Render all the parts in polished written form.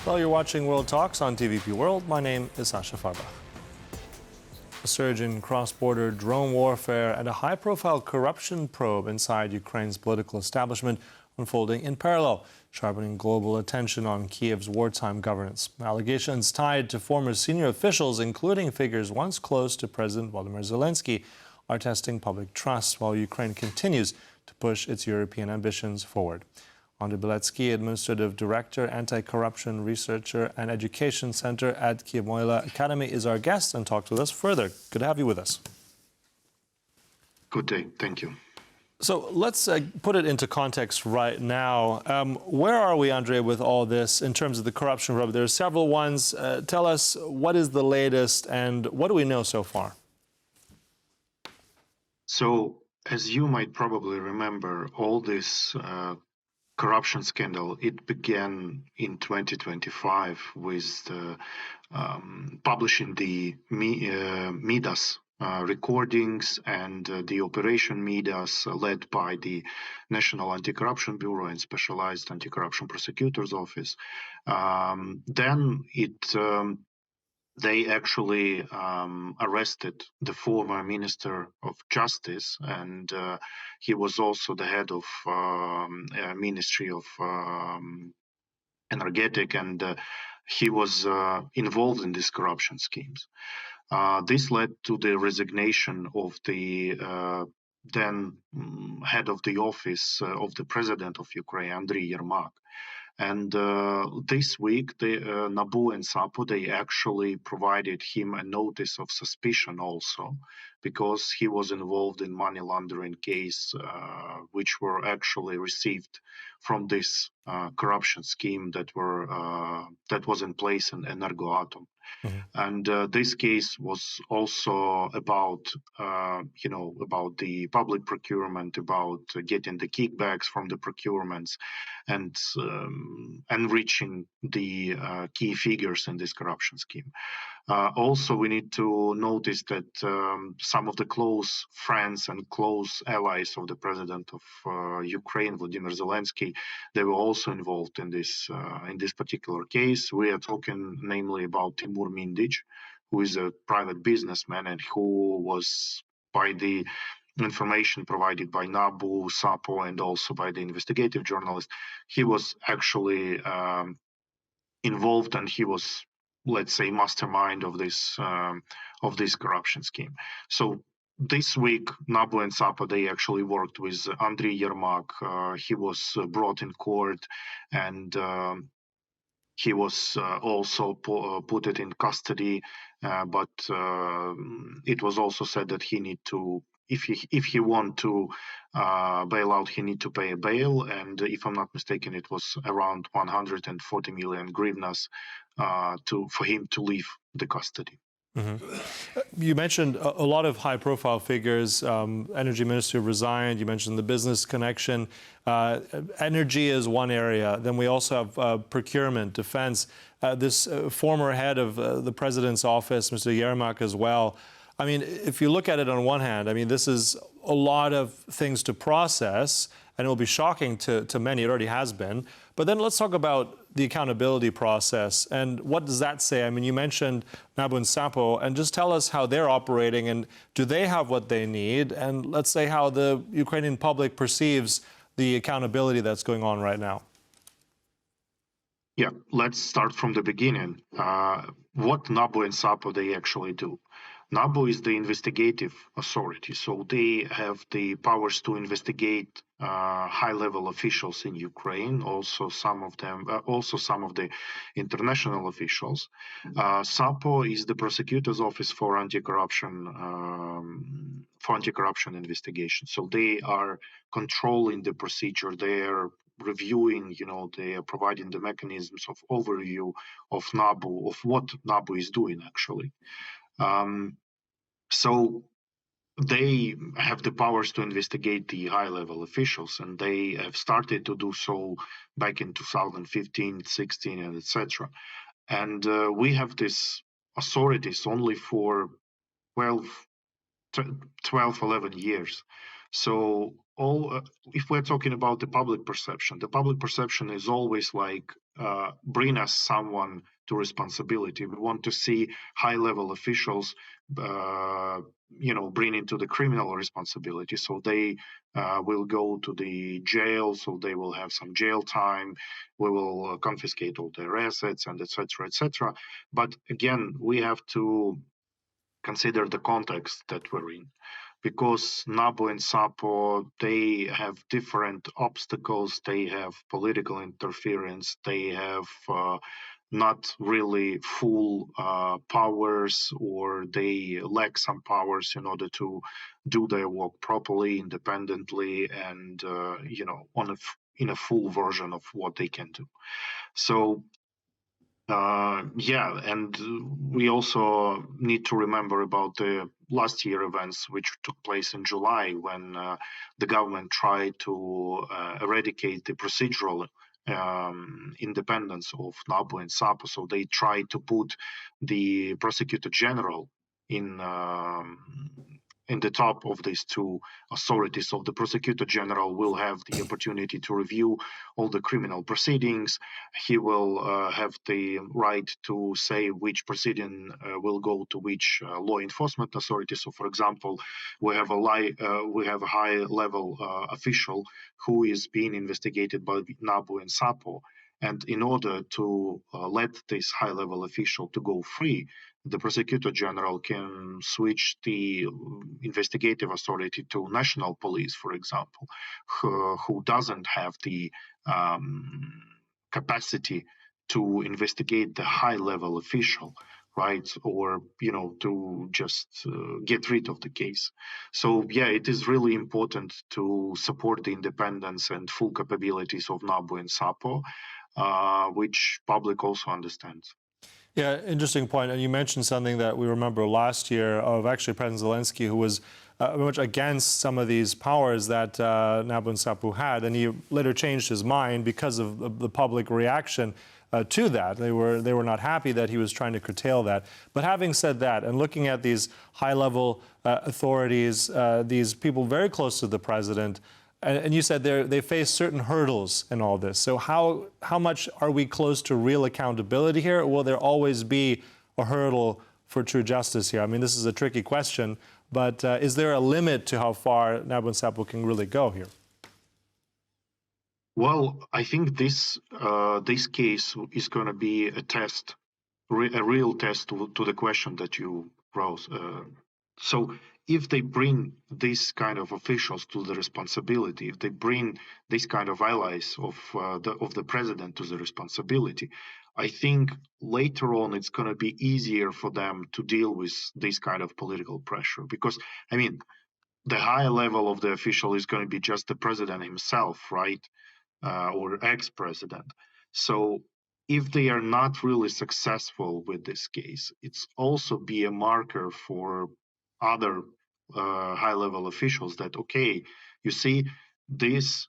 Well, you're watching World Talks on TVP World. My name is Sascha Fahrbach. A surge in cross-border drone warfare and a high-profile corruption probe inside Ukraine's political establishment unfolding in parallel, sharpening global attention on Kyiv's wartime governance. Allegations tied to former senior officials, including figures once close to President Volodymyr Zelenskyy, are testing public trust while Ukraine continues to push its European ambitions forward. Andrii Biletskyi, Administrative Director, Anti-Corruption Researcher and Education Center at Kyiv-Mohyla Academy, is our guest and talks with us further. Good to have you with us. Good day. Thank you. So let's put it into context right now. Where are we, Andrii, with all this in terms of the corruption probe? There are several ones. Tell us, what is the latest and what do we know so far? So, as you might probably remember, all this corruption scandal, it began in 2025 with publishing the Midas recordings and the Operation Midas led by the National Anti-Corruption Bureau and Specialized Anti-Corruption Prosecutor's Office. Then they actually arrested the former Minister of Justice, and he was also the head of Ministry of Energetic, and he was involved in these corruption schemes. This led to the resignation of the then head of the office of the President of Ukraine, Andrii Yermak. And this week, NABU and SAPO, they actually provided him a notice of suspicion also, because he was involved in money laundering case, which were actually received from this corruption scheme that was in place in Energoatom. Mm-hmm. And this case was also about, about the public procurement, about getting the kickbacks from the procurements, and enriching the key figures in this corruption scheme. Also, we need to notice that some of the close friends and close allies of the President of Ukraine, Volodymyr Zelenskyy, they were also involved in this particular case. We are talking namely about Timur Mindic, who is a private businessman and who was, by the information provided by NABU, SAPO, and also by the investigative journalist, he was actually involved, and he was, let's say, mastermind of this corruption scheme. So this week, NABU and SAPO, they actually worked with Andrii Yermak. He was brought in court, and he was also put in custody. But it was also said that he need to, if he want to bail out, he need to pay a bail. And if I'm not mistaken, it was around 140 million hryvnias for him to leave the custody. Mm-hmm. You mentioned a lot of high-profile figures. Energy Minister resigned. You mentioned the business connection. Energy is one area. Then we also have procurement, defense. This former head of the president's office, Mr. Yermak, as well. I mean, if you look at it on one hand, I mean, this is a lot of things to process, and it will be shocking to many. It already has been. But then let's talk about the accountability process. And what does that say? I mean, you mentioned NABU and SAPO, and just tell us how they're operating, and do they have what they need? And let's say how the Ukrainian public perceives the accountability that's going on right now. Yeah, let's start from the beginning. What NABU and SAPO, they actually do. NABU is the investigative authority, so they have the powers to investigate high-level officials in Ukraine, also some of the international officials. SAPO is the prosecutor's office for anti-corruption investigation. So they are controlling the procedure. They are reviewing, they are providing the mechanisms of overview of NABU, of what NABU is doing actually. So they have the powers to investigate the high-level officials, and they have started to do so back in 2015, 16, and etc. And we have these authorities only for 12, 11 years. So if we're talking about the public perception is always like bring us someone to responsibility. We want to see high-level officials, bring into the criminal responsibility. So they will go to the jail. So they will have some jail time. We will confiscate all their assets and etc. etc. But again, we have to consider the context that we're in, because NABU and SAPO, they have different obstacles. They have political interference. They have not really full powers, or they lack some powers in order to do their work properly, independently, and in a full version of what they can do. So and we also need to remember about the last year events which took place in July, when the government tried to eradicate the procedural independence of NABU and SAPO. So they tried to put the prosecutor general in the top of these two authorities. So the prosecutor general will have the opportunity to review all the criminal proceedings. He will have the right to say which proceeding will go to which law enforcement authority. So, for example, we have a high-level official who is being investigated by NABU and SAPO. And in order to let this high-level official to go free, the prosecutor general can switch the investigative authority to national police, for example, who doesn't have the capacity to investigate the high-level official, right? Or to just get rid of the case. So it is really important to support the independence and full capabilities of NABU and SAPO, which public also understands. Yeah, interesting point. And you mentioned something that we remember last year of actually President Zelenskyy, who was very much against some of these powers that NABU and SAPO had, and he later changed his mind because of the public reaction to that. They were not happy that he was trying to curtail that. But having said that, and looking at these high-level authorities, these people very close to the president, and you said they face certain hurdles in all this. So how much are we close to real accountability here? Or will there always be a hurdle for true justice here? I mean, this is a tricky question, but is there a limit to how far NABU and SAPO can really go here? Well, I think this case is going to be a test, a real test to the question that you rose. So if they bring these kind of officials to the responsibility, if they bring these kind of allies of the president to the responsibility, I think later on it's going to be easier for them to deal with this kind of political pressure. Because, I mean, the higher level of the official is going to be just the president himself, right? Or ex-president. So if they are not really successful with this case, it's also be a marker for other high-level officials that, okay, you see, these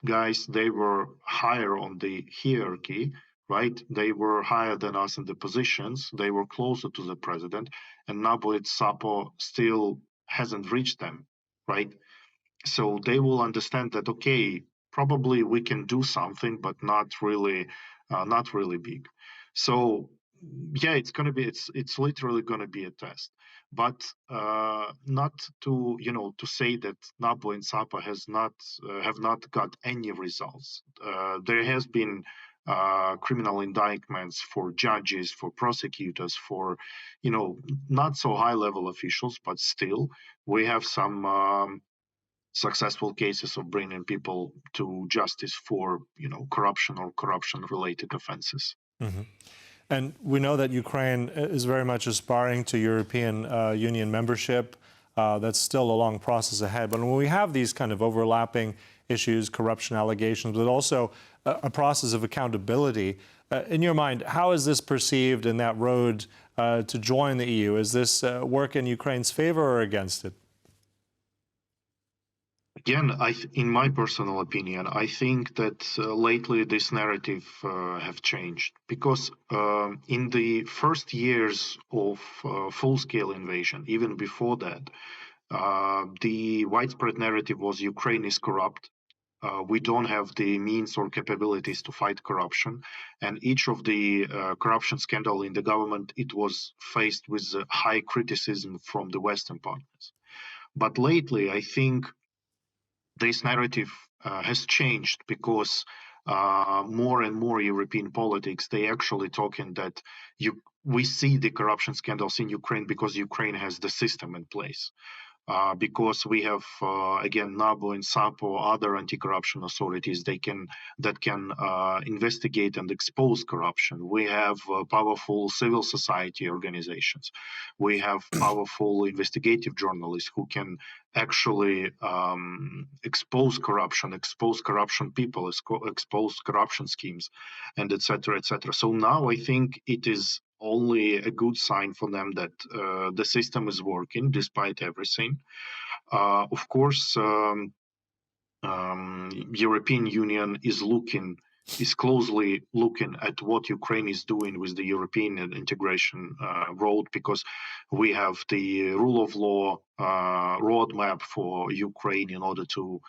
guys, they were higher on the hierarchy, right? They were higher than us in the positions. They were closer to the president, and NABU and SAPO still hasn't reached them, right? So they will understand that, okay, probably we can do something, but not really big. So it's literally going to be a test, but not to say that NABU and SAPO have not got any results. There has been criminal indictments for judges, for prosecutors, for not so high level officials, but still we have some successful cases of bringing people to justice for corruption or corruption-related offenses. Mm-hmm. And we know that Ukraine is very much aspiring to European Union membership. That's still a long process ahead. But when we have these kind of overlapping issues, corruption allegations, but also a process of accountability, in your mind, how is this perceived in that road to join the EU? Is this work in Ukraine's favor or against it? Again, in my personal opinion, I think that lately this narrative have changed, because in the first years of full-scale invasion, even before that, the widespread narrative was Ukraine is corrupt, we don't have the means or capabilities to fight corruption. And each of the corruption scandal in the government, it was faced with high criticism from the Western partners. But lately, I think this narrative has changed because more and more European politics, they actually talking that we see the corruption scandals in Ukraine because Ukraine has the system in place. Because we have again NABU and SAPO, other anti-corruption authorities that can investigate and expose corruption. We have powerful civil society organizations. We have powerful investigative journalists who can actually expose corruption people, expose corruption schemes, and etc. etc. So now I think it is only a good sign for them that the system is working despite everything. Of course, European Union is closely looking at what Ukraine is doing with the European integration road, because we have the rule of law roadmap for Ukraine in order to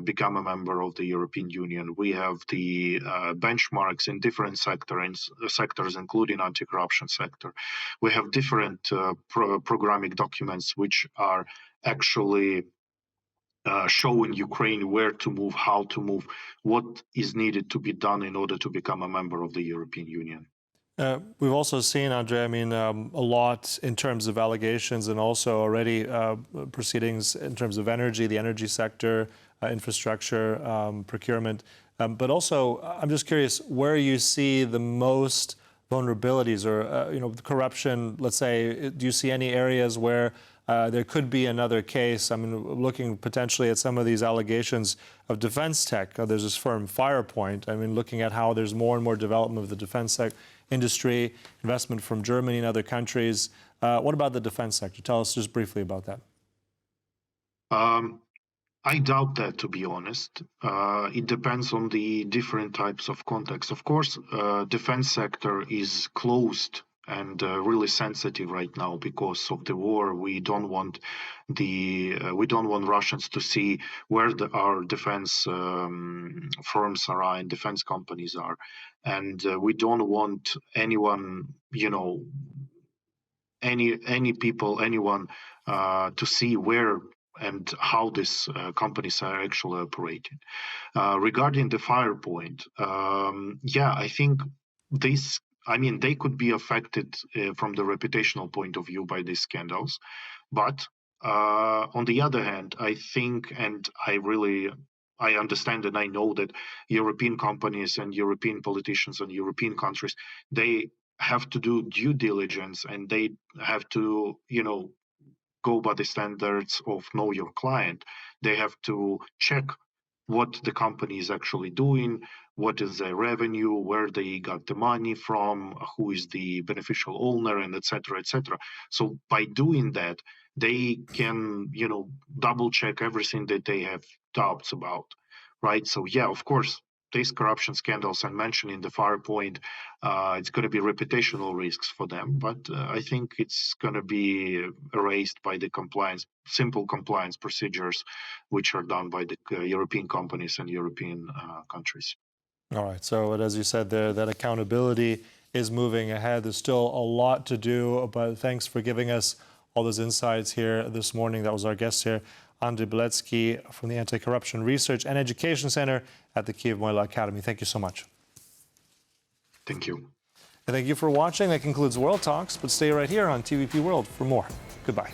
become a member of the European Union. We have the benchmarks in different sectors, including anti-corruption sector. We have different programmatic documents which are actually showing Ukraine where to move, how to move, what is needed to be done in order to become a member of the European Union. We've also seen, Andrii, a lot in terms of allegations and also already proceedings in terms of energy, the energy sector, infrastructure, procurement. But also, I'm just curious where you see the most vulnerabilities or corruption. Let's say, do you see any areas where there could be another case? Looking potentially at some of these allegations of defense tech. There's this firm Fahrbach. Looking at how there's more and more development of the defense industry, investment from Germany and other countries. What about the defense sector? Tell us just briefly about that. I doubt that, to be honest. It depends on the different types of contexts. Of course, defense sector is closed and really sensitive right now because of the war. We don't want Russians to see where our defense firms are and defense companies are, and we don't want anyone, anyone to see where and how these companies are actually operating. Regarding the Fahrbach, I think they could be affected from the reputational point of view by these scandals. But on the other hand, I think, and I understand and I know that European companies and European politicians and European countries, they have to do due diligence and they have to, go by the standards of know your client. They have to check what the company is actually doing, what is their revenue, where they got the money from, who is the beneficial owner, and etc., etc. So by doing that, they can, double check everything that they have doubts about, right? So yeah, of course, these corruption scandals I mentioned in the Fahrbach, it's going to be reputational risks for them, but I think it's going to be erased by the simple compliance procedures, which are done by the European companies and European countries. All right. So as you said there, that accountability is moving ahead. There's still a lot to do, but thanks for giving us all those insights here this morning. That was our guest here, Andrii Biletskyi from the Anti-Corruption Research and Education Center at the Kyiv-Mohyla Academy. Thank you so much. Thank you. And thank you for watching. That concludes World Talks, but stay right here on TVP World for more. Goodbye.